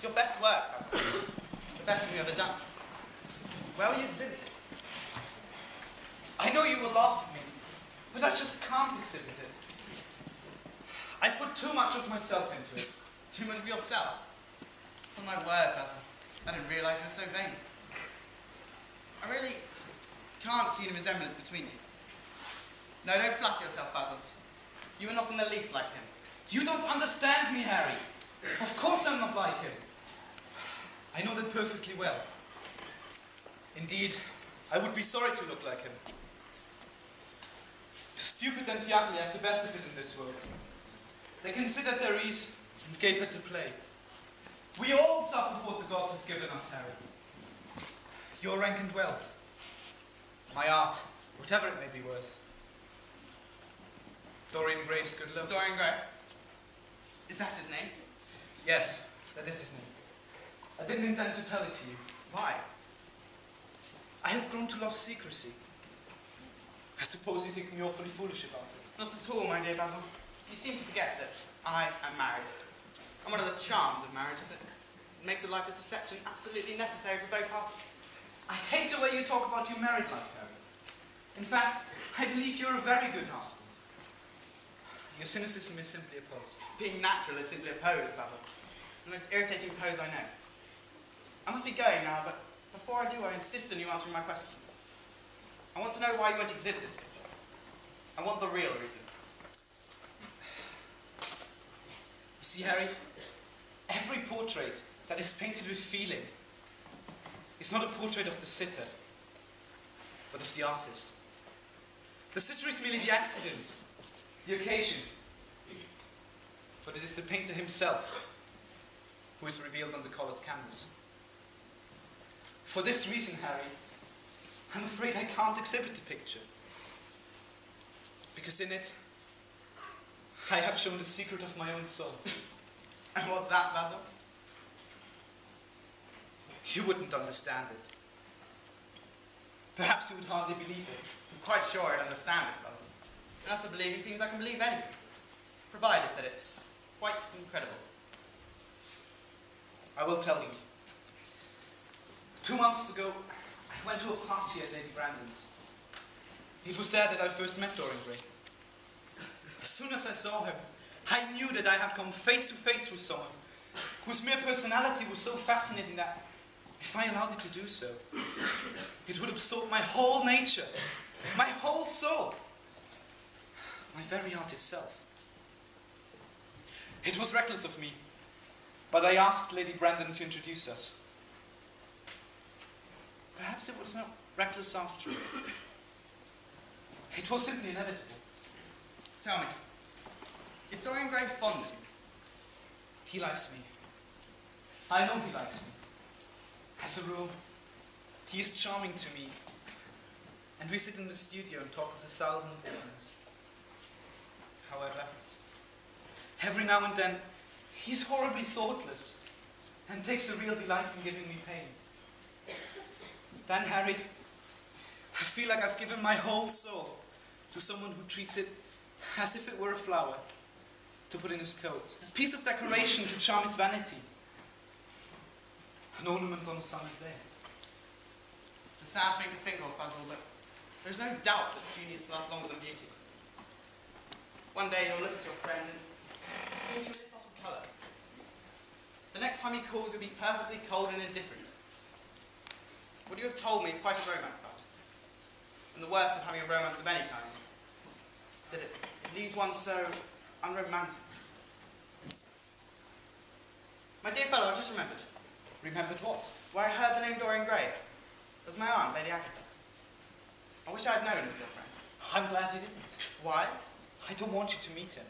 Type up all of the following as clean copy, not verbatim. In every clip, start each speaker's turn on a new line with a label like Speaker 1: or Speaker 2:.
Speaker 1: It's your best work, Bazil. The best thing you've ever done. Where will you exhibit it?
Speaker 2: I know you will laugh at me, but I just can't exhibit it. I put too much of myself into it.
Speaker 1: Too much of yourself? On my word, Bazil. I didn't realise you were so vain. I really can't see any resemblance between you. No, don't flatter yourself, Bazil. You are not in the least like him.
Speaker 2: You don't understand me, Harry. Of course I'm not like him. I know that perfectly well. Indeed, I would be sorry to look like him. The stupid and the ugly have the best of it in this world. They can sit at their ease and gape at the play. We all suffer for what the gods have given us, Harry. Your rank and wealth. My art, whatever it may be worth. Dorian Gray's good looks.
Speaker 1: Dorian Gray? Is that his name?
Speaker 2: Yes, that is his name. I didn't intend to tell it to you.
Speaker 1: Why?
Speaker 2: I have grown to love secrecy. I suppose you think me awfully foolish about it.
Speaker 1: Not at all, my dear Bazil. You seem to forget that I am married. And one of the charms of marriage is that it makes a life of deception absolutely necessary for both parties.
Speaker 2: I hate the way you talk about your married life, Harry. In fact, I believe you're a very good husband. Your cynicism is simply opposed.
Speaker 1: Being natural is simply opposed, Bazil. The most irritating pose I know. I must be going now, but before I do, I insist on you answering my question. I want to know why you won't exhibit this picture. I want the real reason.
Speaker 2: You see, Harry, every portrait that is painted with feeling is not a portrait of the sitter, but of the artist. The sitter is merely the accident, the occasion, but it is the painter himself who is revealed on the colored canvas. For this reason, Harry, I'm afraid I can't exhibit the picture, because in it I have shown the secret of my own soul.
Speaker 1: And what's that, Bazil?
Speaker 2: You wouldn't understand it. Perhaps you would hardly believe it.
Speaker 1: I'm quite sure I'd understand it, Bazil. And as for believing things, I can believe anything, provided that it's quite incredible.
Speaker 2: I will tell you. 2 months ago, I went to a party at Lady Brandon's. It was there that I first met Dorian Gray. As soon as I saw him, I knew that I had come face to face with someone whose mere personality was so fascinating that if I allowed it to do so, it would absorb my whole nature, my whole soul, my very art itself. It was reckless of me, but I asked Lady Brandon to introduce us. Perhaps it was not reckless after all. It was simply inevitable.
Speaker 1: Tell me, is Dorian Gray fond of you?
Speaker 2: He likes me. I know he likes me. As a rule, he is charming to me. And we sit in the studio and talk of 1,000 things. However, every now and then, he's horribly thoughtless and takes a real delight in giving me pain. Then, Harry, I feel like I've given my whole soul to someone who treats it as if it were a flower to put in his coat, a piece of decoration to charm his vanity, an ornament on a summer's day.
Speaker 1: It's a sad thing to think of, Bazil, but there's no doubt that genius lasts longer than beauty. One day you'll look at your friend and see you lift off of colour. The next time he calls, you'll be perfectly cold and indifferent. What you have told me is quite a romance about it. And the worst of having a romance of any kind, that it leaves one so unromantic. My dear fellow, I've just remembered.
Speaker 2: Remembered what?
Speaker 1: Where I heard the name Dorian Gray. It was my aunt, Lady Akitoye. I wish I had known he was your friend.
Speaker 2: I'm glad you didn't.
Speaker 1: Why?
Speaker 2: I don't want you to meet him.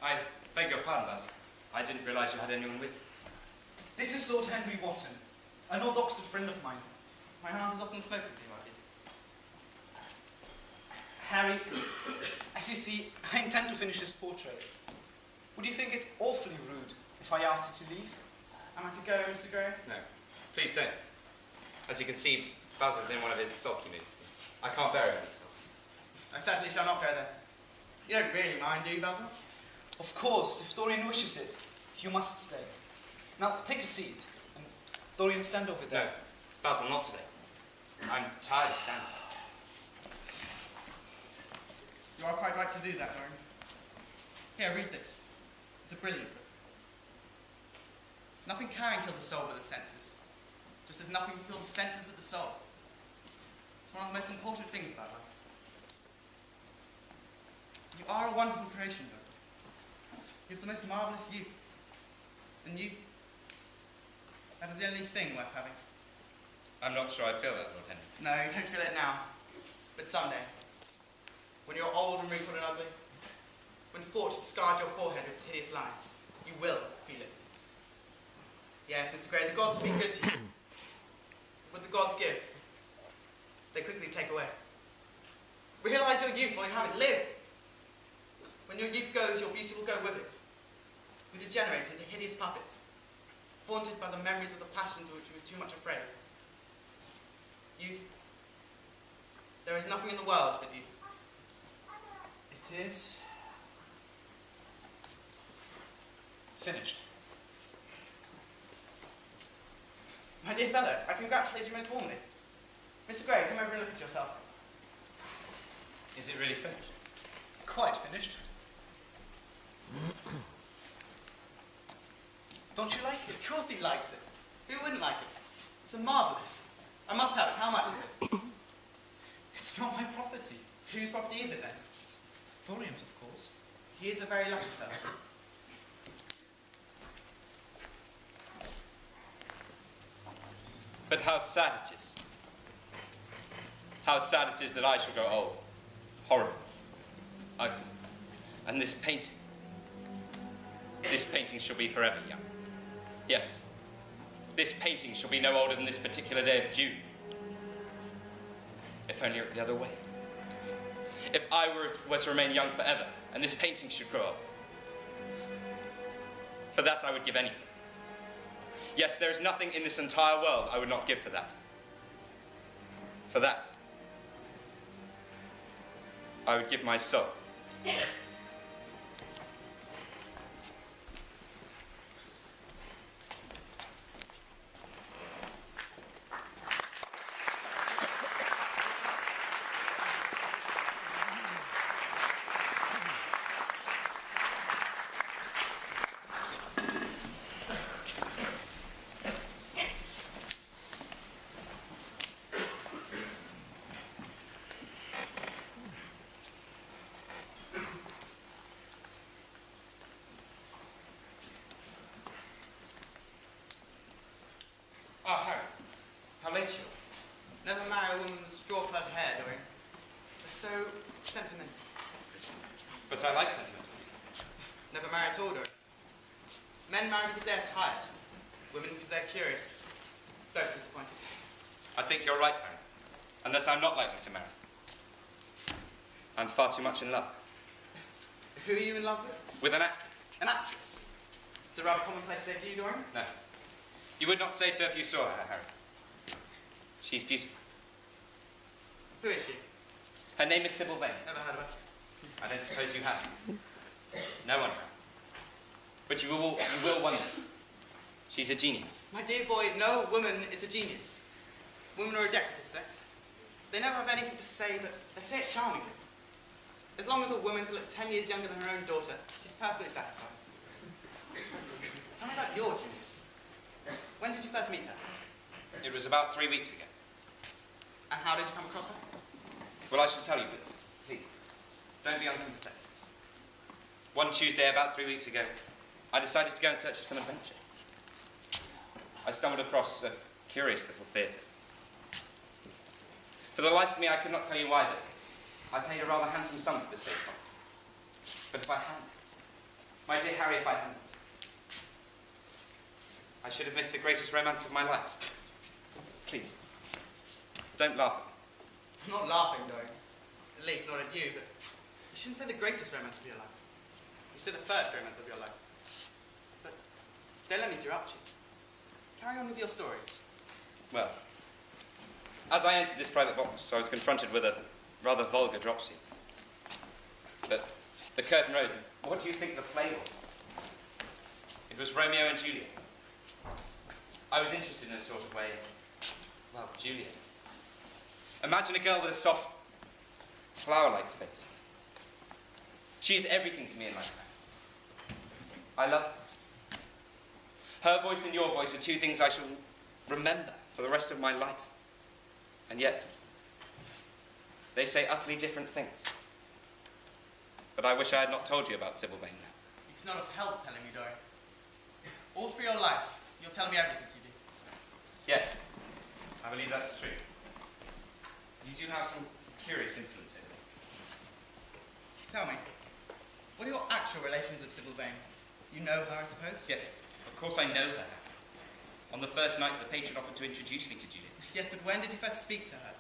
Speaker 3: I beg your pardon, Bazil. I didn't realise you had anyone with you.
Speaker 2: This is Lord Henry Wotton, an old Oxford friend of mine.
Speaker 1: My aunt has often spoken to you, Marty.
Speaker 2: Harry, as you see, I intend to finish this portrait. Would you think it awfully rude if I asked you to leave?
Speaker 1: Am I to go, Mr. Gray?
Speaker 3: No, please don't. As you can see, Bazil's in one of his sulky moods. I can't bear any sulks.
Speaker 1: I certainly shall not go there. You don't really mind, do you, Bazil?
Speaker 2: Of course, if Dorian wishes it, you must stay. Now, take a seat. And Dorian, stand over there.
Speaker 3: No, Bazil, not today. I'm tired of standing.
Speaker 1: You are quite right to do that, Dorian. Here, read this. It's a brilliant book. Nothing can kill the soul but the senses, just as nothing can kill the senses but the soul. It's one of the most important things about life. You are a wonderful creation, though. You have the most marvellous youth. And youth, that is the only thing worth having.
Speaker 3: I'm not sure I feel that, Lord Henry.
Speaker 1: No, you don't feel it now. But someday, when you're old and wrinkled and ugly, when thought has scarred your forehead with its hideous lines, you will feel it. Yes, Mr. Gray, the gods have been good to you. What the gods give, they quickly take away. Realise your youth while you have it. Live! When your youth goes, your beauty will go with it. We degenerate into hideous puppets, haunted by the memories of the passions of which we were too much afraid. Youth, there is nothing in the world but youth.
Speaker 2: It is finished.
Speaker 1: My dear fellow, I congratulate you most warmly. Mr. Gray, come over and look at yourself.
Speaker 3: Is it really finished?
Speaker 2: Quite finished. Don't you like it?
Speaker 1: Of course he likes it. Who wouldn't like it? It's a marvellous. I must have it. How much is it?
Speaker 2: It's not my property.
Speaker 1: Whose property is it then?
Speaker 2: Dorian's, of course.
Speaker 1: He is a very lucky fellow.
Speaker 3: But how sad it is. How sad it is that I shall grow old, horrible, ugly. And this painting shall be forever young. Yes, this painting shall be no older than this particular day of June. If only it were the other way. If I were to remain young forever, and this painting should grow up. For that I would give anything. Yes, there is nothing in this entire world I would not give for that. For that, I would give my soul. How late you are.
Speaker 1: Never marry a woman with straw-clad hair, Dorian. They're so sentimental.
Speaker 3: But I like sentiment.
Speaker 1: Never marry at all, Dorian. Men marry because they're tired. Women because they're curious. Both disappointed.
Speaker 3: I think you're right, Harry. And that I'm not likely to marry. I'm far too much in love.
Speaker 1: Who are you in love with?
Speaker 3: With an actress.
Speaker 1: An actress. It's a rather commonplace debut, Dorian.
Speaker 3: No. You would not say so if you saw her, Harry. She's beautiful.
Speaker 1: Who is she?
Speaker 3: Her name is Sybil Vane.
Speaker 1: Never heard of her.
Speaker 3: I don't suppose you have. No one has. But you will one day. She's a genius.
Speaker 1: My dear boy, no woman is a genius. Women are a decorative sex. They never have anything to say, but they say it charmingly. As long as a woman can look 10 years younger than her own daughter, she's perfectly satisfied. Tell me about your genius. When did you first meet her?
Speaker 3: It was about 3 weeks ago.
Speaker 1: And how did you come across her?
Speaker 3: Well, I shall tell you, but please, don't be unsympathetic. One Tuesday, about 3 weeks ago, I decided to go in search of some adventure. I stumbled across a curious little theatre. For the life of me, I could not tell you why, but I paid a rather handsome sum for the stage part. But if I hadn't, my dear Harry, if I hadn't, I should have missed the greatest romance of my life. Please, don't laugh at me.
Speaker 1: I'm not laughing, Dorian. At least not at you, but you shouldn't say the greatest romance of your life. You said the first romance of your life. But don't let me interrupt you. Carry on with your story.
Speaker 3: Well, as I entered this private box, I was confronted with a rather vulgar drop scene. But the curtain rose, and what do you think the play was? It was Romeo and Juliet. I was interested in a sort of way, well, Juliet. Imagine a girl with a soft, flower-like face. She is everything to me in life. I love her. Her voice and your voice are two things I shall remember for the rest of my life. And yet, they say utterly different things. But I wish I had not told you about Sybil Vane now.
Speaker 1: It's not of help telling me, Dorian. All through your life, you'll tell me everything you do.
Speaker 3: Yes, I believe that's true. You do have some curious influence over me.
Speaker 1: Tell me, what are your actual relations with Sybil Vane? You know her, I suppose?
Speaker 3: Yes, of course I know her. On the first night, the patron offered to introduce me to Juliet.
Speaker 1: Yes, but when did you first speak to her?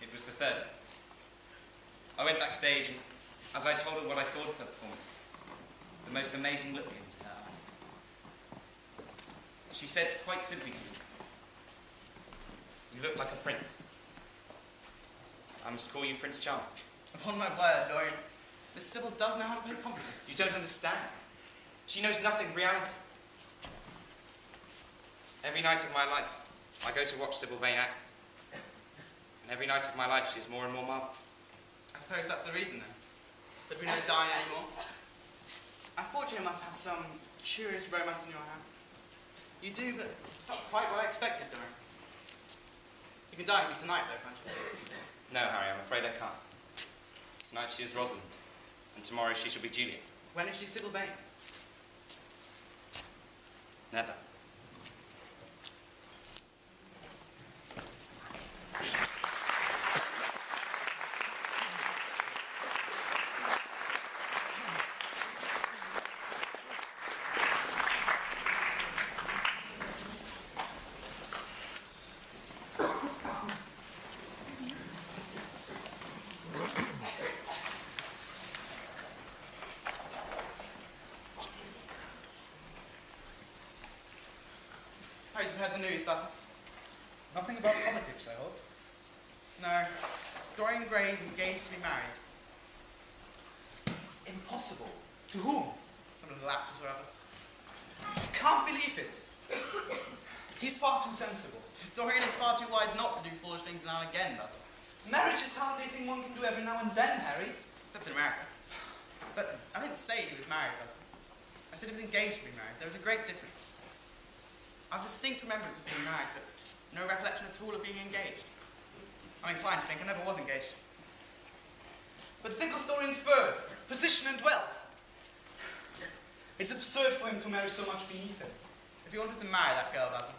Speaker 3: It was the third. I went backstage, and as I told her what I thought of her performance, the most amazing look came to her eye. She said quite simply to me, "You look like a prince. I must call you Prince Charming."
Speaker 1: Upon my word, Dorian, Miss Sybil does know how to play compliments.
Speaker 3: You don't understand. She knows nothing of reality. Every night of my life, I go to watch Sybil Vane act. And every night of my life, she is more and more marvellous.
Speaker 1: I suppose that's the reason, then. That we don't die anymore. I thought you must have some curious romance in your hand. You do, but it's not quite what I expected, Dorian. You can dine with me tonight, though, can't you?
Speaker 3: No, Harry, I'm afraid I can't. Tonight she is Rosalind, and tomorrow she shall be Juliet.
Speaker 1: When is she Sybil Vane?
Speaker 3: Never.
Speaker 1: Suppose you've heard the news, Bazil?
Speaker 2: Nothing about politics, I hope.
Speaker 1: No. Dorian Gray is engaged to be married.
Speaker 2: Impossible. To whom?
Speaker 1: Some little actress or other.
Speaker 2: I can't believe it. He's far too sensible.
Speaker 1: Dorian is far too wise not to do foolish things now and again, Bazil.
Speaker 2: Marriage is hardly a thing one can do every now and then, Harry.
Speaker 1: Except in America. But I didn't say he was married, Bazil. I said he was engaged to be married. There was a great difference. I've distinct remembrance of being married, but no recollection at all of being engaged. I'm inclined to think I never was engaged.
Speaker 2: But think of Dorian's birth, position and wealth. It's absurd for him to marry so much beneath him.
Speaker 1: If you wanted to marry that girl, Bazil,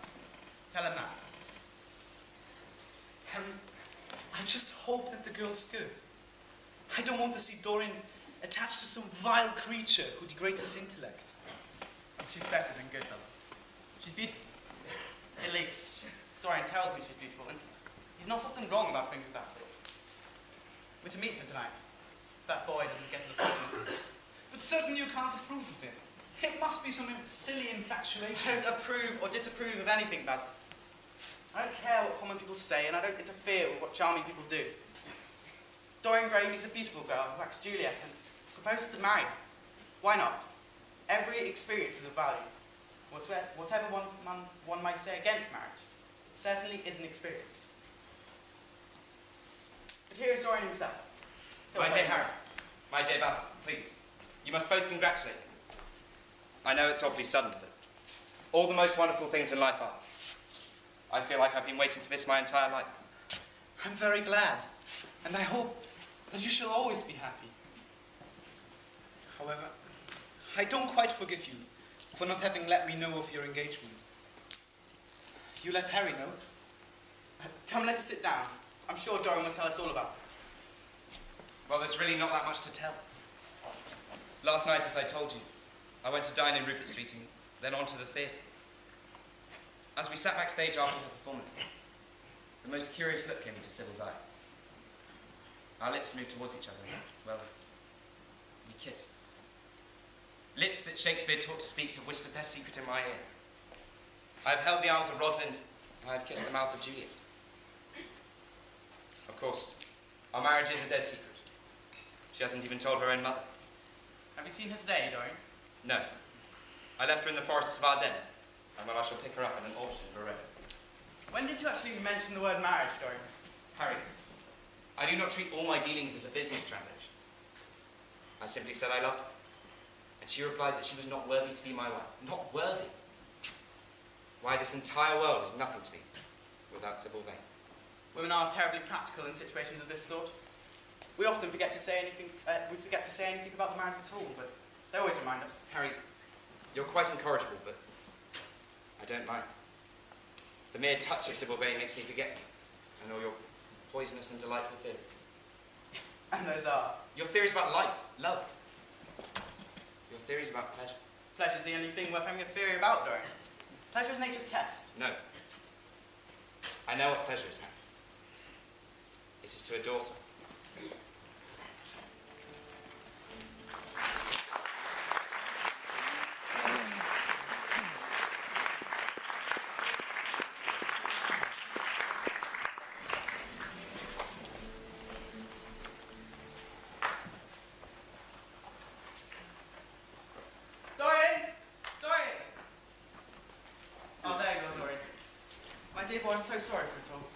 Speaker 1: tell him that.
Speaker 2: Harry, I just hope that the girl's good. I don't want to see Dorian attached to some vile creature who degrades his intellect.
Speaker 1: She's better than good, Bazil. She's beautiful. At least, Dorian tells me she's beautiful, and he's not often wrong about things of that sort. We're to meet her tonight. That boy doesn't guess the problem.
Speaker 2: But certainly you can't approve of him. It must be some silly infatuation.
Speaker 1: I don't approve or disapprove of anything, Bazil. I don't care what common people say, and I don't interfere with what charming people do. Dorian Gray meets a beautiful girl who acts Juliet and proposes to marry her. Why not? Every experience is of value. Whatever one might say against marriage, it certainly is an experience. But here is Dorian himself.
Speaker 3: My dear Harry, my dear Bazil, please, you must both congratulate me. I know it's awfully sudden, but all the most wonderful things in life are. I feel like I've been waiting for this my entire life.
Speaker 2: I'm very glad, and I hope that you shall always be happy. However, I don't quite forgive you for not having let me know of your engagement. You let Harry know?
Speaker 1: Come, let us sit down. I'm sure Dorian will tell us all about it.
Speaker 3: Well, there's really not that much to tell. Last night, as I told you, I went to dine in Rupert Street and then on to the theatre. As we sat backstage after the performance, the most curious look came into Sybil's eye. Our lips moved towards each other and, well, we kissed. Lips that Shakespeare taught to speak have whispered their secret in my ear. I have held the arms of Rosalind, and I have kissed the mouth of Juliet. Of course, our marriage is a dead secret. She hasn't even told her own mother.
Speaker 1: Have you seen her today, Dorian?
Speaker 3: No. I left her in the forests of Ardennes. and when I shall pick her up in an auction in Browne.
Speaker 1: When did you actually mention the word marriage, Dorian?
Speaker 3: Harry, I do not treat all my dealings as a business transaction. I simply said I loved her, and she replied that she was not worthy to be my wife. Not worthy? Why, this entire world is nothing to me without Sybil Vane.
Speaker 1: Women are terribly practical in situations of this sort. We often forget to say anything. About the marriage at all, but they always remind us.
Speaker 3: Harry, you're quite incorrigible, but I don't mind. The mere touch of Sybil Vane makes me forget you and all your poisonous and delightful theories.
Speaker 1: And those are?
Speaker 3: Your theories about life, love. Your theories about pleasure.
Speaker 1: Pleasure's the only thing worth having a theory about, Dorian. Pleasure's nature's test.
Speaker 3: No. I know what pleasure is, Harry. It is to adore someone.
Speaker 1: I'm so sorry for it all.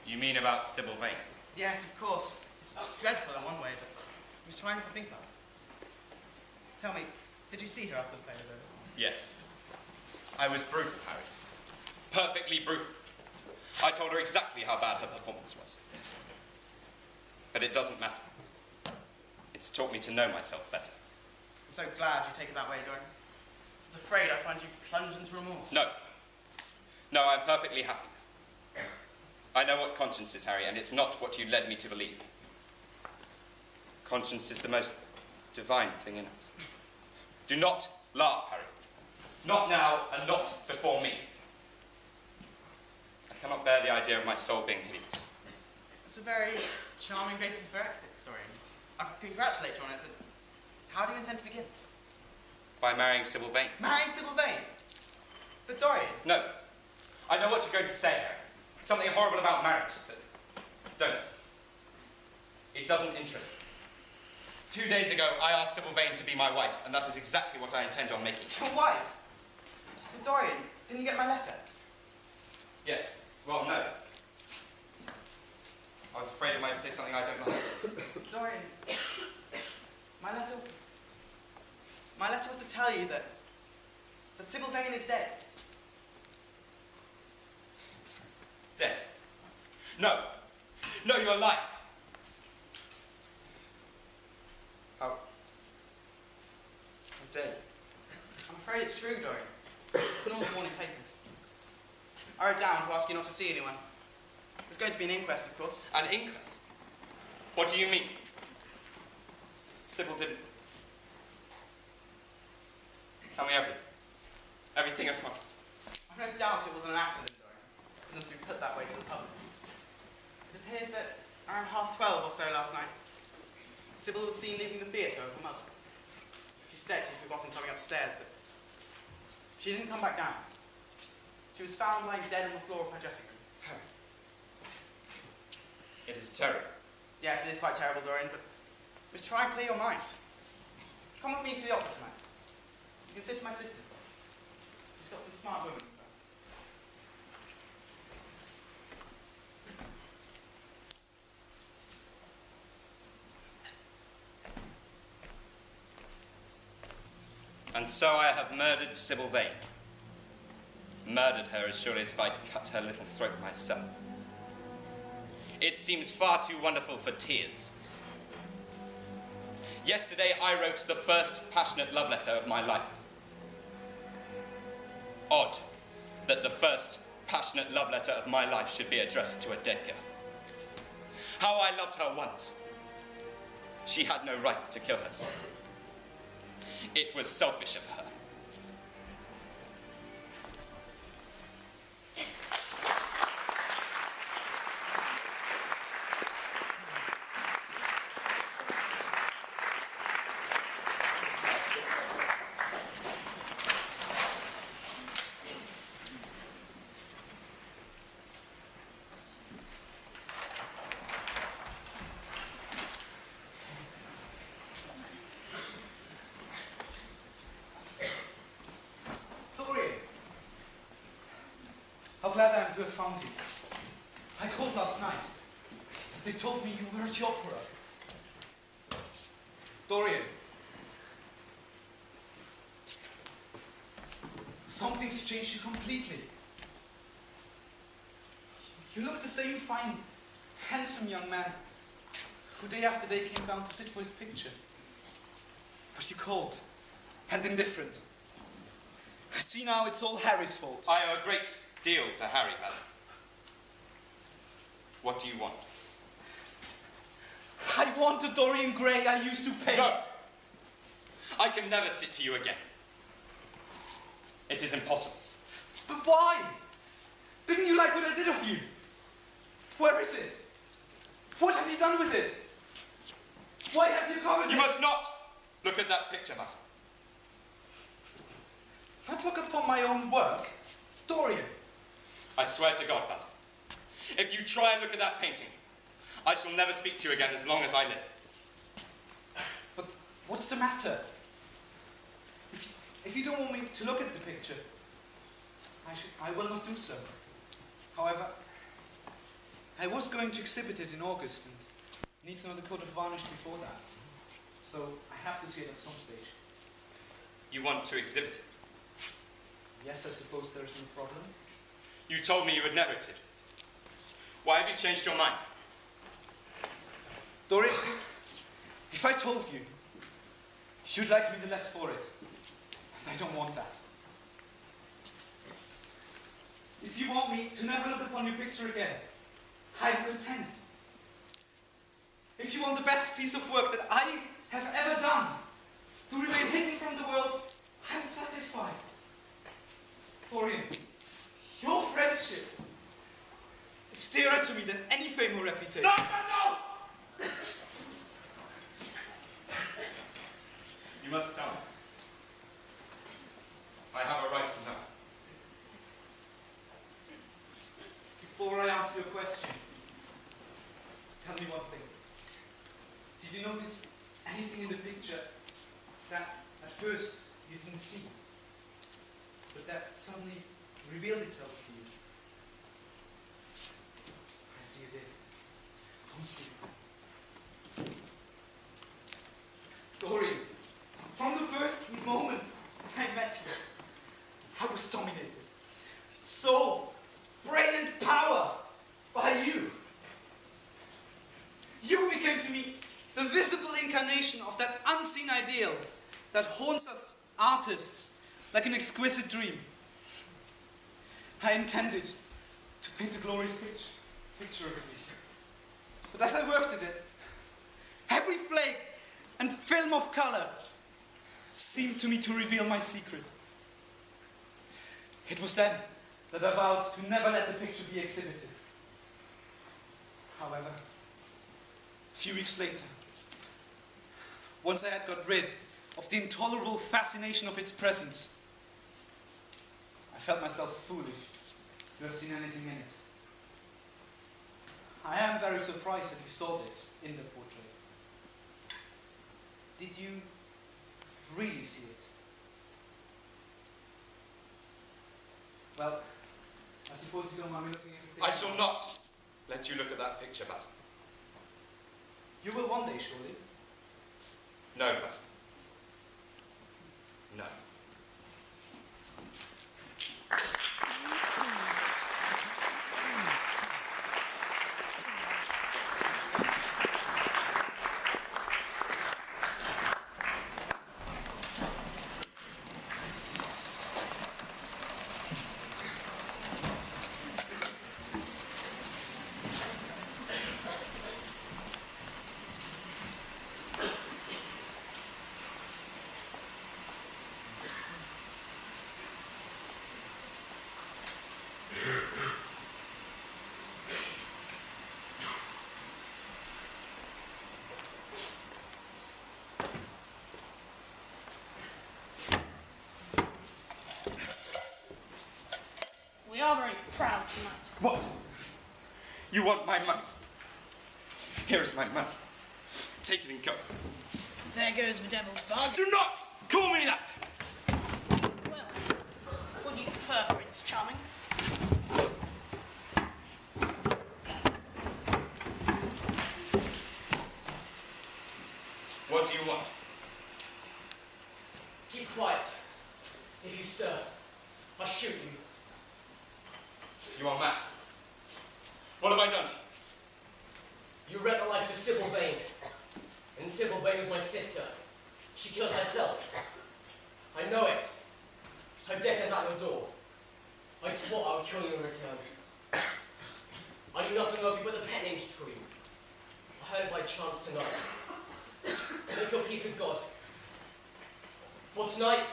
Speaker 3: You mean about Sybil Vane?
Speaker 1: Yes, of course. It's dreadful in one way, but I was trying to think about it. Tell me, did you see her after the play was over?
Speaker 3: Yes. I was brutal, Harry. Perfectly brutal. I told her exactly how bad her performance was. But it doesn't matter. It's taught me to know myself better.
Speaker 1: I'm so glad you take it that way, Dorian. I was afraid I'd find you plunged into remorse.
Speaker 3: No. No, I'm perfectly happy. I know what conscience is, Harry, and it's not what you led me to believe. Conscience is the most divine thing in us. Do not laugh, Harry. Not now, and not before me. I cannot bear the idea of my soul being hideous.
Speaker 1: It's a very charming basis for ethics, Dorian. I congratulate you on it, but how do you intend to begin?
Speaker 3: By marrying Sybil Vane.
Speaker 1: Marrying Sybil Vane? But Dorian...
Speaker 3: No. I know what you're going to say, Harry. Something horrible about marriage, but don't. It doesn't interest me. 2 days ago, I asked Sybil Vane to be my wife, and that is exactly what I intend on making.
Speaker 1: Your wife? But Dorian, didn't you get my letter?
Speaker 3: Yes. Well, no. I was afraid I might say something I don't like.
Speaker 1: Dorian, my letter was to tell you that Sybil Vane is dead.
Speaker 3: Dead? No. No, you're lying. How dead?
Speaker 1: I'm afraid it's true, Dorian. It's in all the morning papers. I wrote down to ask you not to see anyone. There's going to be an inquest, of course.
Speaker 3: An inquest? What do you mean? Sybil didn't... Tell me everything. Everything at once.
Speaker 1: I've no doubt it wasn't an accident, Dorian. It doesn't be put that way to the public. It appears that around 12:30 or so last night, Sybil was seen leaving the theatre with her mother. She said she'd forgotten something upstairs, but she didn't come back down. She was found lying dead on the floor of her dressing room.
Speaker 3: Harry. It is terrible.
Speaker 1: Yes, it is quite terrible, Dorian, but just try and clear your mind. Come with me to the opera tonight. You can sit in my sister's place. She's got some smart women.
Speaker 3: And so I have murdered Sybil Vane. Murdered her as surely as if I'd cut her little throat myself. It seems far too wonderful for tears. Yesterday I wrote the first passionate love letter of my life. Odd that the first passionate love letter of my life should be addressed to a dead girl. How I loved her once. She had no right to kill herself. It was selfish of her.
Speaker 2: glad I am to have found you. I called last night. They told me you were at the opera. Dorian. Something's changed you completely. You look the same fine, handsome young man who day after day came down to sit for his picture. But you're cold and indifferent. I see now it's all Harry's fault.
Speaker 3: I owe a great deal to Harry, Bazil. What do you want?
Speaker 2: I want the Dorian Gray I used to pay.
Speaker 3: No! I can never sit to you again. It is impossible.
Speaker 2: But why? Didn't you like what I did of you? Where is it? What have you done with it? Why have you covered it?
Speaker 3: You must not look at that picture, Bazil.
Speaker 2: If I look upon my own work, Dorian.
Speaker 3: I swear to God, Bazil, if you try and look at that painting, I shall never speak to you again as long as I live.
Speaker 2: But what's the matter? If you don't want me to look at the picture, I will not do so. However, I was going to exhibit it in August and needs another coat of varnish before that. So I have to see it at some stage.
Speaker 3: You want to exhibit it?
Speaker 2: Yes, I suppose there is no problem.
Speaker 3: You told me you would never exhibit it. Why have you changed your mind?
Speaker 2: Dorian, if I told you, you'd like me the less for it. And I don't want that. If you want me to never look upon your picture again, I am content. If you want the best piece of work that I have ever done to remain hidden from the world, I am satisfied. Dorian, your friendship is dearer to me than any fame or reputation.
Speaker 3: No, no! You must tell me. I have a right to know.
Speaker 2: Before I answer your question, tell me one thing. Did you notice anything in the picture that at first you didn't see, but that suddenly revealed itself to you? I see you did. Don't speak. Dorian, from the first moment I met you, I was dominated. Soul, brain and power by you. You became to me the visible incarnation of that unseen ideal that haunts us artists like an exquisite dream. I intended to paint a glorious picture of you. But as I worked at it, every flake and film of color seemed to me to reveal my secret. It was then that I vowed to never let the picture be exhibited. However, a few weeks later, once I had got rid of the intolerable fascination of its presence, I felt myself foolish to have seen anything in it. I am very surprised that you saw this in the portrait. Did you really see it? Well, I suppose you don't mind me looking at the
Speaker 3: I shall not let you look at that picture, Bazil.
Speaker 2: You will one day, surely.
Speaker 3: No, Bazil. No.
Speaker 4: We are very proud tonight.
Speaker 3: What? You want my money? Here is my money. Take it and go.
Speaker 4: There goes the devil's bargain.
Speaker 3: Do not call me that!
Speaker 4: Well, what do you prefer, Prince Charming?
Speaker 5: Keep quiet. If you stir, I'll shoot you.
Speaker 3: You are mad. What have I done to you?
Speaker 5: You wrecked my life for Sybil Vane. And Sybil Vane was my sister. She killed herself. I know it. Her death is at your door. I swore I would kill you in return. I knew nothing of you but the pet name she called you. I heard by chance tonight. Make your peace with God. For tonight,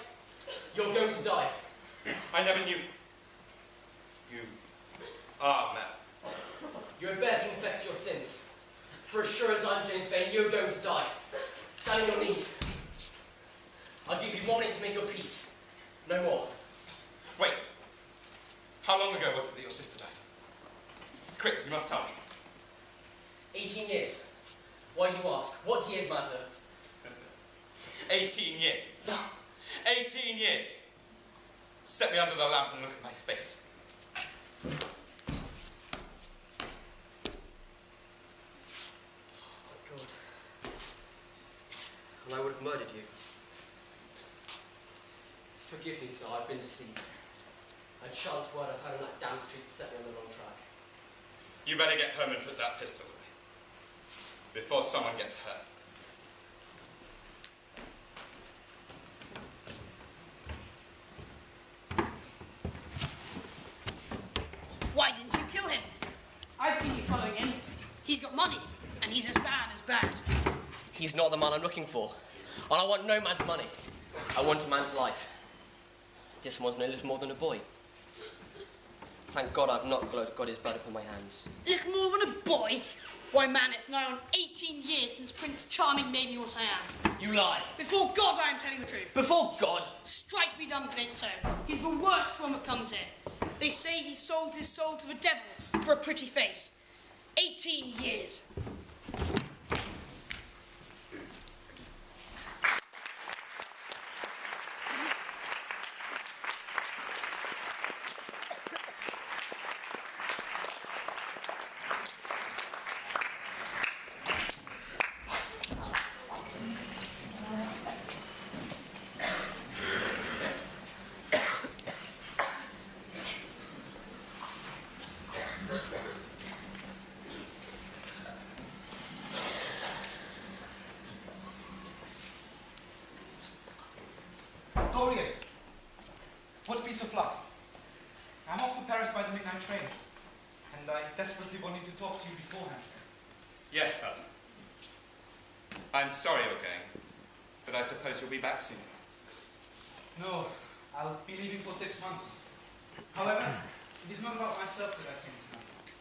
Speaker 5: you're going to die.
Speaker 3: I never knew. You are mad.
Speaker 5: You had better confess your sins. For as sure as I'm James Vane, you're going to die. Down on your knees. I'll give you 1 minute to make your peace. No more.
Speaker 3: Wait. How long ago was it that your sister died? Quick, you must tell me.
Speaker 5: 18 years. Why do you ask? What years matter?
Speaker 3: 18 years. 18 years. Set me under the lamp and look at my face.
Speaker 5: Oh, God. And I would have murdered you. Forgive me, sir, I've been deceived. A chance word I've heard on that damn street set me on the wrong track.
Speaker 3: You better get home and put that pistol away. Before someone gets hurt.
Speaker 4: Why didn't you kill him? I've seen you following him. He's got money, and he's as bad as bad.
Speaker 5: He's not the man I'm looking for. And I want no man's money. I want a man's life. This one's no little more than a boy. Thank God I've not got his blood upon my hands.
Speaker 4: Little more than a boy? Why, man, it's now on 18 years since Prince Charming made me what I am.
Speaker 5: You lie.
Speaker 4: Before God, I am telling the truth.
Speaker 5: Before God.
Speaker 4: Strike me dumb if it ain't so. He's the worst form that comes here. They say he sold his soul to the devil for a pretty face. 18 years.
Speaker 2: Dorian, what piece of luck? I'm off to Paris by the midnight train, and I desperately wanted to talk to you beforehand.
Speaker 3: Yes, Bazil. I'm sorry you're going, but I suppose you'll be back soon.
Speaker 2: No, I'll be leaving for 6 months. However, it is not about myself that I came tonight.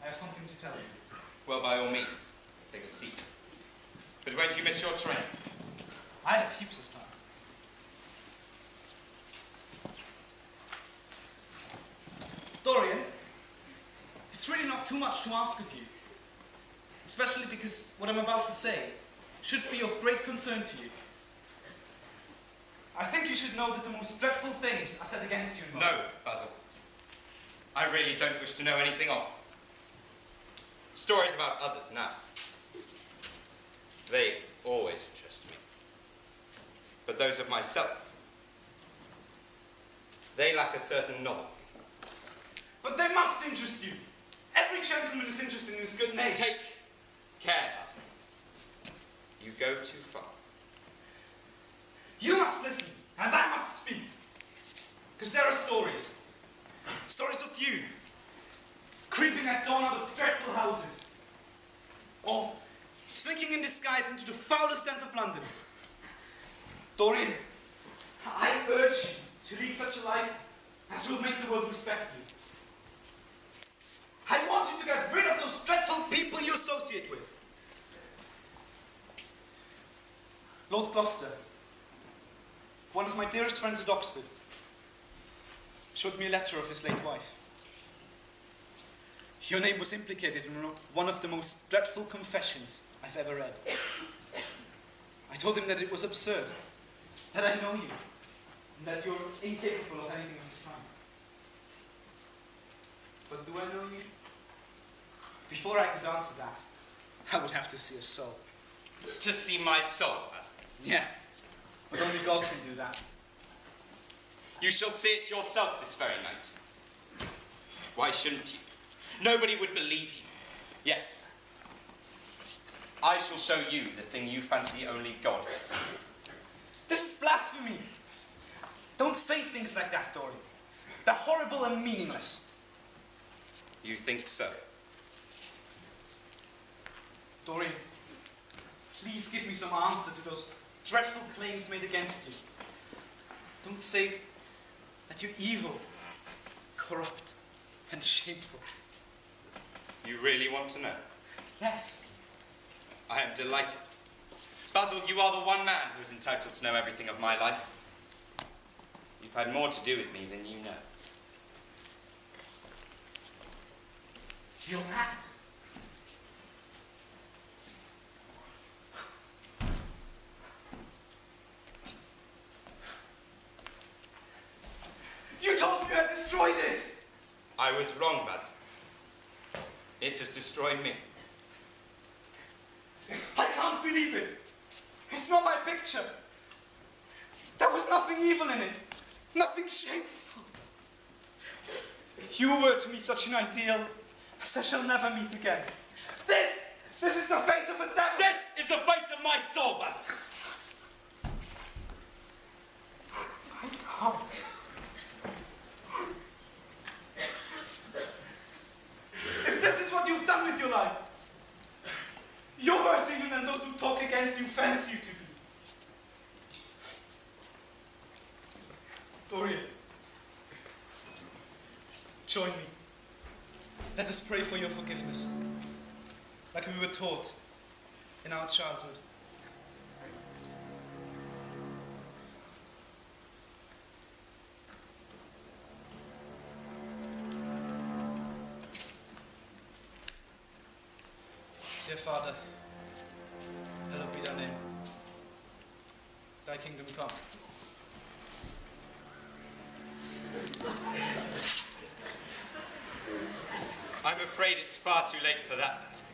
Speaker 2: I have something to tell you.
Speaker 3: Well, by all means, take a seat. But won't you miss your train?
Speaker 2: I have heaps of time. Dorian, it's really not too much to ask of you. Especially because what I'm about to say should be of great concern to you. I think you should know that the most dreadful things are said against you in life.
Speaker 3: No, Bazil. I really don't wish to know anything of them. Stories about others now. They always interest me. But those of myself, they lack a certain novelty.
Speaker 2: But they must interest you. Every gentleman is interested in his good name.
Speaker 3: Take care, Bazil. You go too far.
Speaker 2: You must listen, and I must speak. Because there are stories. Stories of you. Creeping at dawn out of dreadful houses. Or slinking in disguise into the foulest dens of London. Dorian, I urge you to lead such a life as will make the world respect you. I want you to get rid of those dreadful people you associate with. Lord Gloucester, one of my dearest friends at Oxford, showed me a letter of his late wife. Your name was implicated in one of the most dreadful confessions I've ever read. I told him that it was absurd, that I know you, and that you're incapable of anything of the kind. But do I know you? Before I could answer that, I would have to see your soul.
Speaker 3: To see my soul, Bazil.
Speaker 2: Yeah. But only God can do that.
Speaker 3: You shall see it yourself this very night. Why shouldn't you? Nobody would believe you. Yes. I shall show you the thing you fancy only God does.
Speaker 2: This is blasphemy. Don't say things like that, Dorian. They're horrible and meaningless.
Speaker 3: You think so?
Speaker 2: Dorian, please give me some answer to those dreadful claims made against you. Don't say that you're evil, corrupt, and shameful.
Speaker 3: You really want to know?
Speaker 2: Yes.
Speaker 3: I am delighted. Bazil, you are the one man who is entitled to know everything of my life. You've had more to do with me than you know.
Speaker 2: You're mad. You told me you had destroyed it!
Speaker 3: I was wrong, Bazil. It has destroyed me.
Speaker 2: I can't believe it. It's not my picture. There was nothing evil in it. Nothing shameful. You were to me such an ideal as I shall never meet again. This is the face of a devil.
Speaker 3: This is the face of my soul, Bazil.
Speaker 2: I can't. If this is what you've done with your life, you're worse even than those who talk against you fancy you to be. Dorian, join me. Let us pray for your forgiveness, like we were taught in our childhood. Dear Father, hallowed be thy name. Thy kingdom come.
Speaker 3: I'm afraid it's far too late for that, Bazil.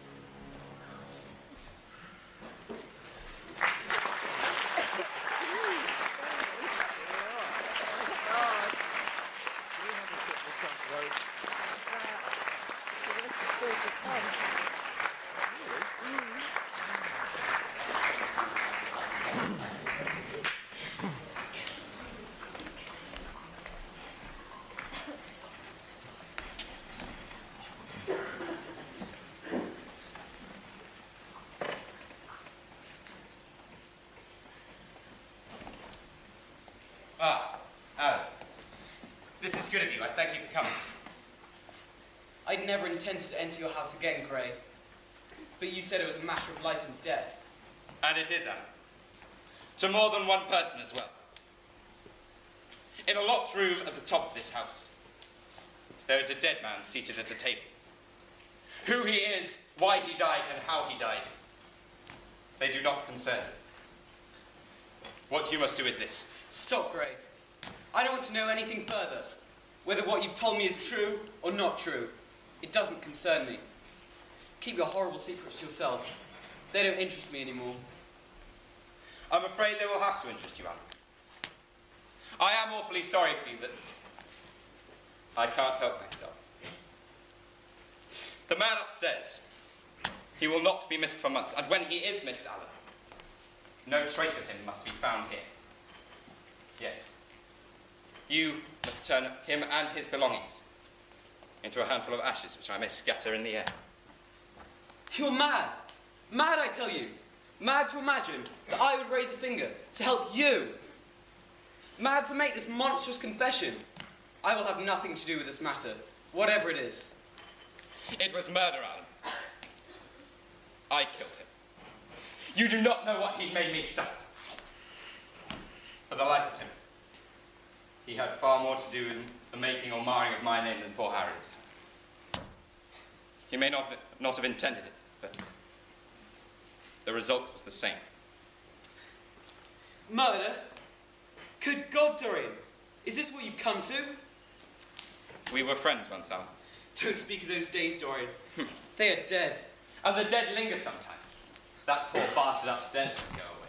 Speaker 3: This is good of you. I thank you for coming.
Speaker 6: I'd never intended to enter your house again, Gray. But you said it was a matter of life and death.
Speaker 3: And it is, Anna. To more than one person as well. In a locked room at the top of this house, there is a dead man seated at a table. Who he is, why he died, and how he died, they do not concern you. What you must do is this.
Speaker 6: Stop, Gray. I don't want to know anything further. Whether what you've told me is true or not true, it doesn't concern me. Keep your horrible secrets to yourself. They don't interest me anymore.
Speaker 3: I'm afraid they will have to interest you, Anna. I am awfully sorry for you, but I can't help myself. The man upstairs, he will not be missed for months, and when he is missed, Alan, no trace of him must be found here. Yes. You must turn him and his belongings into a handful of ashes which I may scatter in the air.
Speaker 6: You're mad. Mad, I tell you. Mad to imagine that I would raise a finger to help you. Mad to make this monstrous confession. I will have nothing to do with this matter, whatever it is.
Speaker 3: It was murder, Alan. I killed him. You do not know what he made me suffer. For the life of him, he had far more to do with the making or marring of my name than poor Harry's. He may not have intended it, but the result was the same.
Speaker 6: Murder? Good God, Dorian. Is this what you've come to?
Speaker 3: We were friends once, Alan.
Speaker 6: Don't speak of those days, Dorian. They are dead.
Speaker 3: And the dead linger sometimes. That poor bastard upstairs won't go away.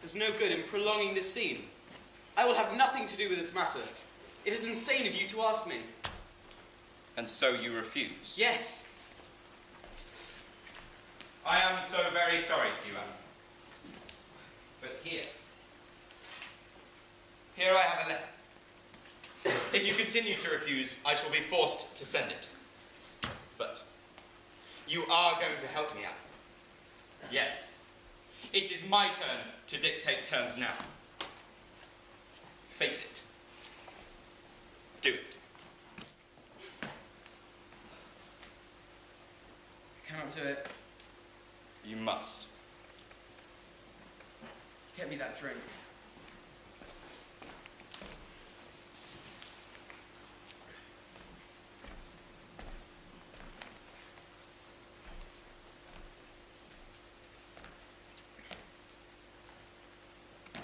Speaker 6: There's no good in prolonging this scene. I will have nothing to do with this matter. It is insane of you to ask me.
Speaker 3: And so you refuse?
Speaker 6: Yes.
Speaker 3: I am so very sorry, Duan. But here I have a letter. If you continue to refuse, I shall be forced to send it. But you are going to help me out. Yes. It is my turn to dictate terms now. Face it. Do it.
Speaker 6: I cannot do it.
Speaker 3: You must.
Speaker 6: Get me that drink.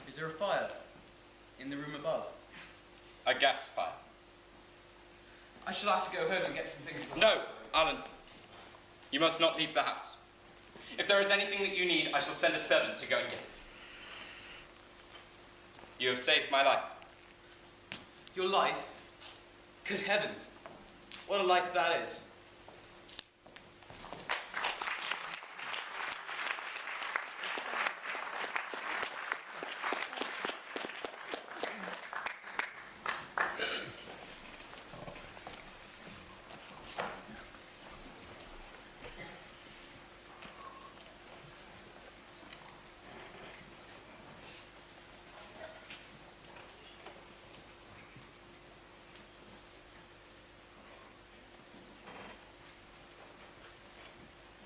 Speaker 6: Is there a fire in the room above?
Speaker 3: A gas fire.
Speaker 6: I shall have to go home and get some things.
Speaker 3: No, Alan. You must not leave the house. If there is anything that you need, I shall send a servant to go and get it. You have saved my life.
Speaker 6: Your life? Good heavens. What a life that is.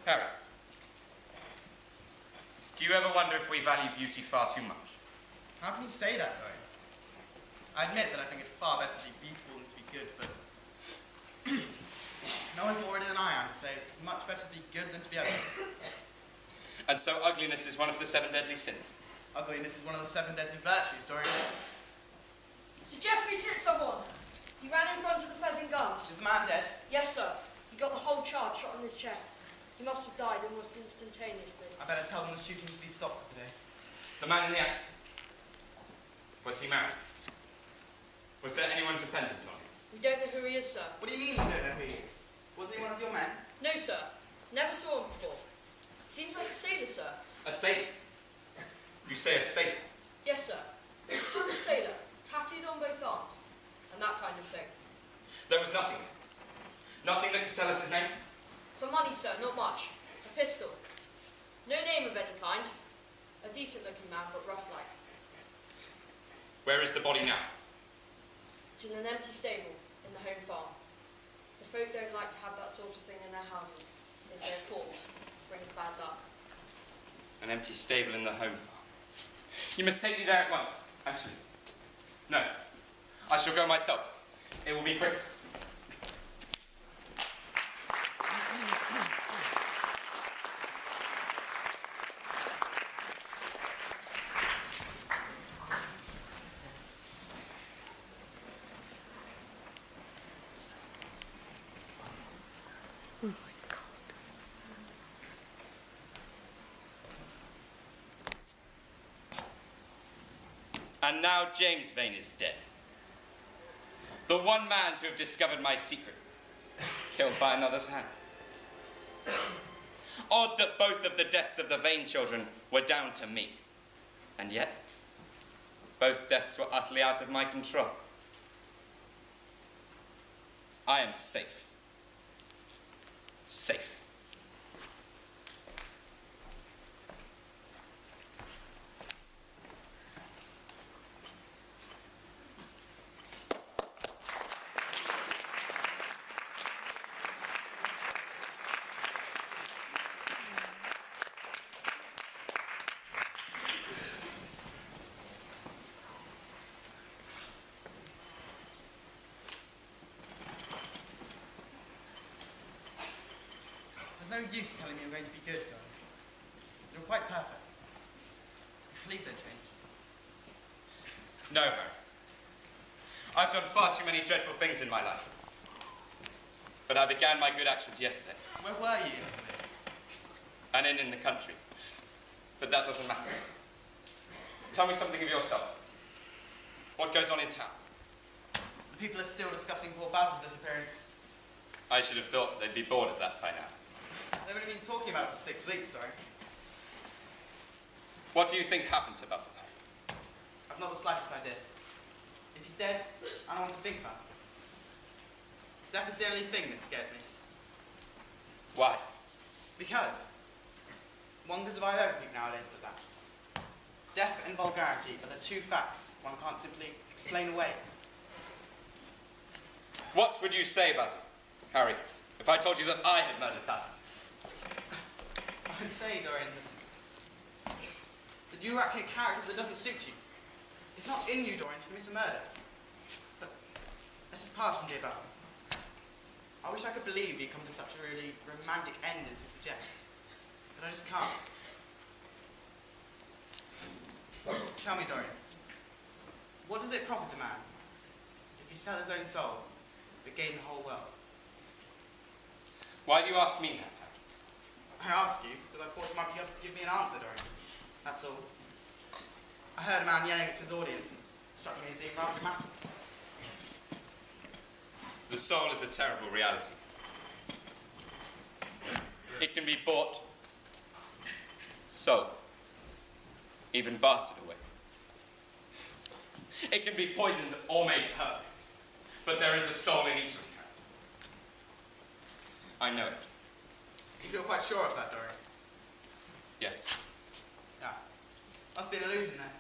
Speaker 3: Harry, do you ever wonder if we value beauty far too much?
Speaker 1: How can you say that, though? I admit that I think it's far better to be beautiful than to be good, but no one's more ready than I am to say it's much better to be good than to be ugly.
Speaker 3: And so ugliness is one of the 7 deadly sins.
Speaker 1: Ugliness is one of the 7 deadly virtues, Dorian.
Speaker 4: Sir Geoffrey sent someone. He ran in front of the pheasant guns.
Speaker 1: Is the man dead?
Speaker 4: Yes, sir. He got the whole charge shot in his chest. He must have died almost instantaneously.
Speaker 1: I better tell them the shooting to be stopped for today.
Speaker 3: The man in the accident. Was he married? Was there anyone dependent on him?
Speaker 4: We don't know who he is, sir.
Speaker 1: What do you mean you don't know who he is? Wasn't he one of your men?
Speaker 4: No, sir. Never saw him before. Seems like a sailor, sir.
Speaker 3: A sailor? You say a sailor?
Speaker 4: Yes, sir. Sort of sailor, tattooed on both arms, and that kind of thing.
Speaker 3: There was nothing there. Nothing that could tell us his name?
Speaker 4: Some money, sir, not much. A pistol. No name of any kind. A decent-looking man, but rough-like.
Speaker 3: Where is the body now?
Speaker 4: It's in an empty stable in the home farm. The folk don't like to have that sort of thing in their houses. They say a corpse brings bad luck.
Speaker 3: An empty stable in the home farm. You must take me there at once. Actually, no. I shall go myself. It will be quick. And now James Vane is dead. The one man to have discovered my secret, killed by another's hand. Odd that both of the deaths of the Vane children were down to me. And yet, both deaths were utterly out of my control. I am safe. Safe.
Speaker 1: There's no use telling me you're going to be good, Dorian. You're quite perfect. Please don't change.
Speaker 3: No, Harry. I've done far too many dreadful things in my life. But I began my good actions yesterday.
Speaker 1: Where were you yesterday?
Speaker 3: An inn in the country. But that doesn't matter. Tell me something of yourself. What goes on in town?
Speaker 1: The people are still discussing poor Bazil's disappearance.
Speaker 3: I should have thought they'd be bored of that by now.
Speaker 1: They've only been talking about it for 6 weeks, Dorian.
Speaker 3: What do you think happened to Bazil?
Speaker 1: I've not the slightest idea. If he's dead, I don't want to think about it. Death is the only thing that scares me.
Speaker 3: Why?
Speaker 1: Because one can survive everything nowadays with that. Death and vulgarity are the two facts one can't simply explain away.
Speaker 3: What would you say, Bazil, Harry, if I told you that I had murdered Bazil?
Speaker 1: I'd say, Dorian, that you are acting a character that doesn't suit you. It's not in you, Dorian, to commit a murder. But this is past from dear Bazil. I wish I could believe you'd come to such a really romantic end as you suggest. But I just can't. Tell me, Dorian, what does it profit a man if he sell his own soul but gain the whole world?
Speaker 3: Why do you ask me that, Harry?
Speaker 1: I ask you because I thought you might be able to give me an answer, Dorian. That's all. I heard a man yelling to his audience and it struck me as being rather dramatic.
Speaker 3: The soul is a terrible reality. It can be bought, sold, even bartered away. It can be poisoned or made perfect, but there is a soul in each of us. I know it.
Speaker 1: You feel quite sure of that, Dorian?
Speaker 3: Yes.
Speaker 1: Yeah. Must be an illusion then.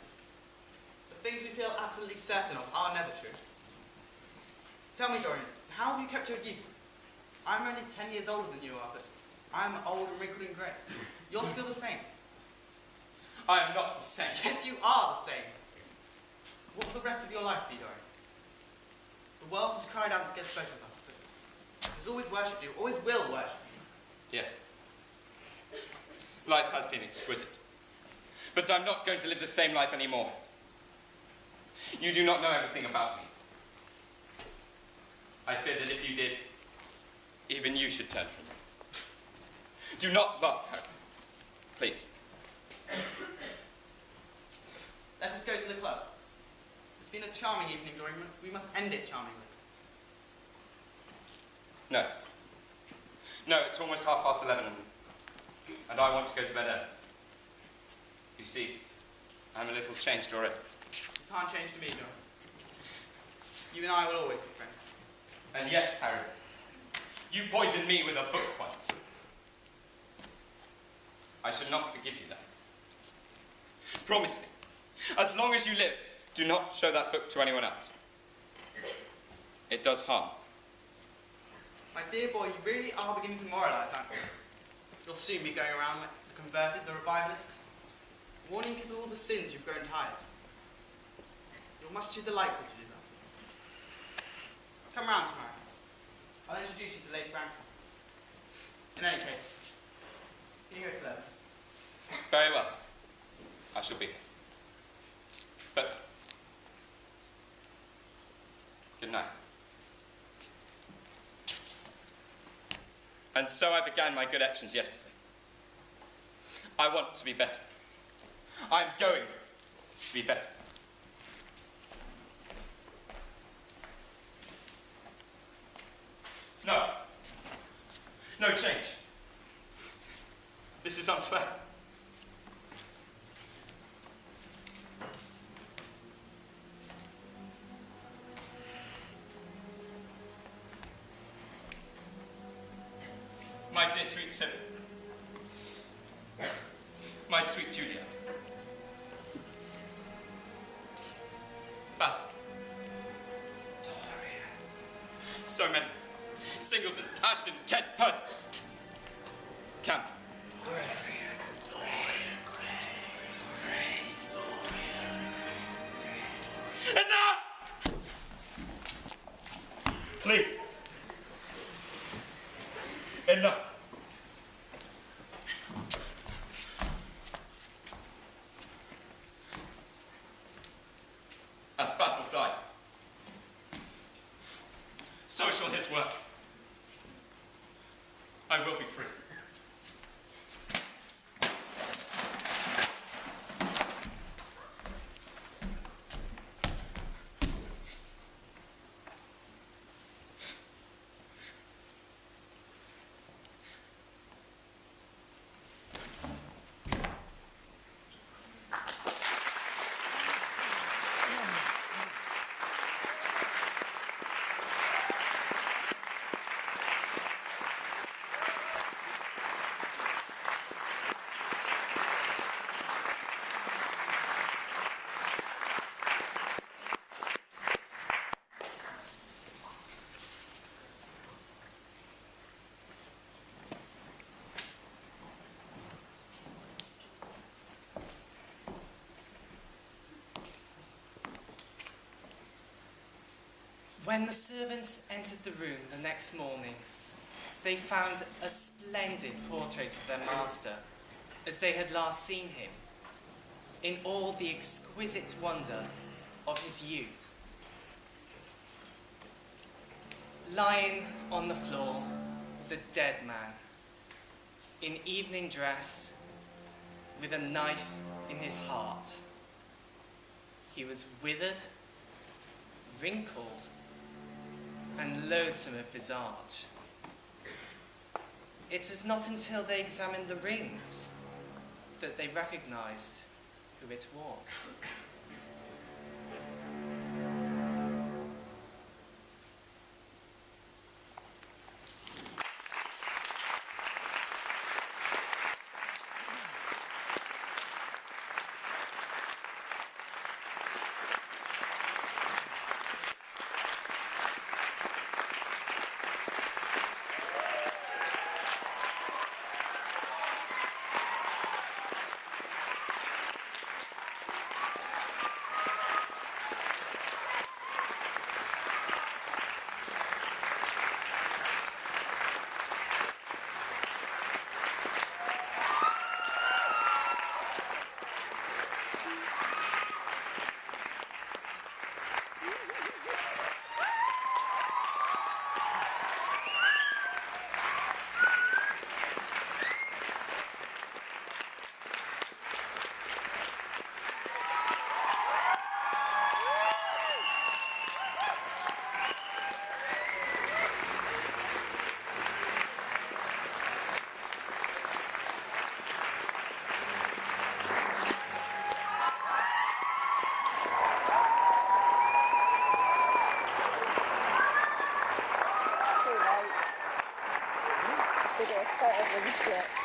Speaker 1: The things we feel absolutely certain of are never true. Tell me, Dorian, how have you kept your youth? I'm only 10 years older than you are, but I'm old and wrinkled and grey. You're still the same.
Speaker 3: I am not the same.
Speaker 1: Yes, you are the same. What will the rest of your life be, Dorian? The world has cried out against both of us, but has always worshipped you, always will worship you.
Speaker 3: Yes. Life has been exquisite. But I'm not going to live the same life anymore. You do not know everything about me. I fear that if you did, even you should turn from me. Do not love her. Please.
Speaker 1: Let us go to the club. It's been a charming evening, Dorian. We must end it charmingly.
Speaker 3: No. No, it's almost 11:30, and I want to go to bed early. You see, I'm a little changed already.
Speaker 1: You can't change to me, Dorian. You and I will always be friends.
Speaker 3: And yet, Harry, you poisoned me with a book once. I shall not forgive you that. Promise me, as long as you live, do not show that book to anyone else. It does harm.
Speaker 1: My dear boy, you really are beginning to moralise, aren't you? You'll soon be going around like the converted, the revivalist, warning people of all the sins you've grown tired. You're much too delightful to do that. Come round tomorrow. I'll introduce you to Lady Browne. In any case, you go to them.
Speaker 3: Very well. I shall be here. But good night. And so I began my good actions yesterday. I want to be better. I'm going to be better. No. No change. This is unfair. My dear sweet Sybil. My sweet Julia. Bazil. Dorian. So many. Singleton, Ashton, Kent, Perth. Campbell. Enough! Please. Enough. As Bazil died, so shall his work. I will be free.
Speaker 7: When the servants entered the room the next morning, they found a splendid portrait of their master, as they had last seen him, in all the exquisite wonder of his youth. Lying on the floor was a dead man, in evening dress, with a knife in his heart. He was withered, wrinkled, and loathsome of visage. It was not until they examined the rings that they recognized who it was.
Speaker 8: Quite a big